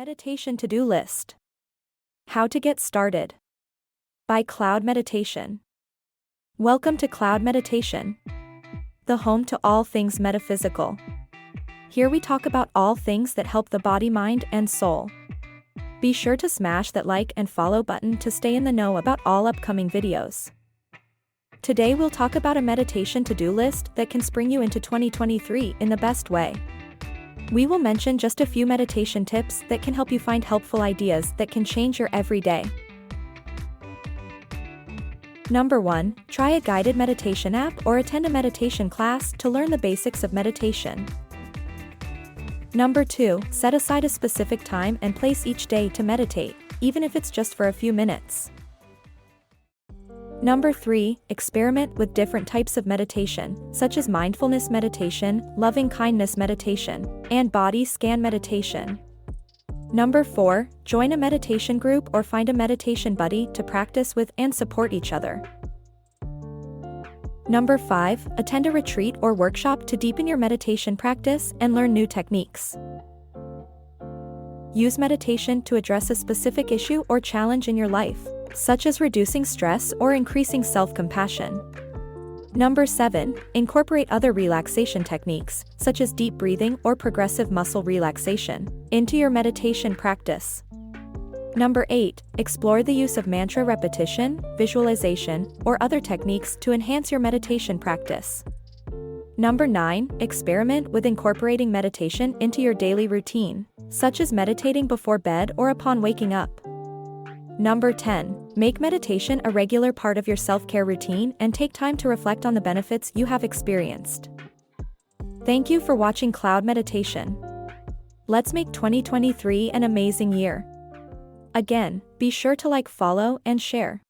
Meditation to-do list. How to get started. By Cloud Meditation. Welcome to Cloud Meditation, the home to all things metaphysical. Here we talk about all things that help the body, mind, and soul. Be sure to smash that like and follow button to stay in the know about all upcoming videos. Today we'll talk about a meditation to-do list that can spring you into 2023 in the best way. We will mention just a few meditation tips that can help you find helpful ideas that can change your everyday. Number 1, try a guided meditation app or attend a meditation class to learn the basics of meditation. Number 2, set aside a specific time and place each day to meditate, even if it's just for a few minutes. Number 3, experiment with different types of meditation, such as mindfulness meditation, loving-kindness meditation, and body scan meditation. Number 4, join a meditation group or find a meditation buddy to practice with and support each other. Number 5, attend a retreat or workshop to deepen your meditation practice and learn new techniques. Use meditation to address a specific issue or challenge in your life, such as reducing stress or increasing self-compassion. Number 7, incorporate other relaxation techniques, such as deep breathing or progressive muscle relaxation, into your meditation practice. Number 8, explore the use of mantra repetition, visualization, or other techniques to enhance your meditation practice. Number 9, experiment with incorporating meditation into your daily routine, such as meditating before bed or upon waking up. Number 10, make meditation a regular part of your self-care routine and take time to reflect on the benefits you have experienced. Thank you for watching Cloud Meditation. Let's make 2023 an amazing year. Again, be sure to like, follow, and share.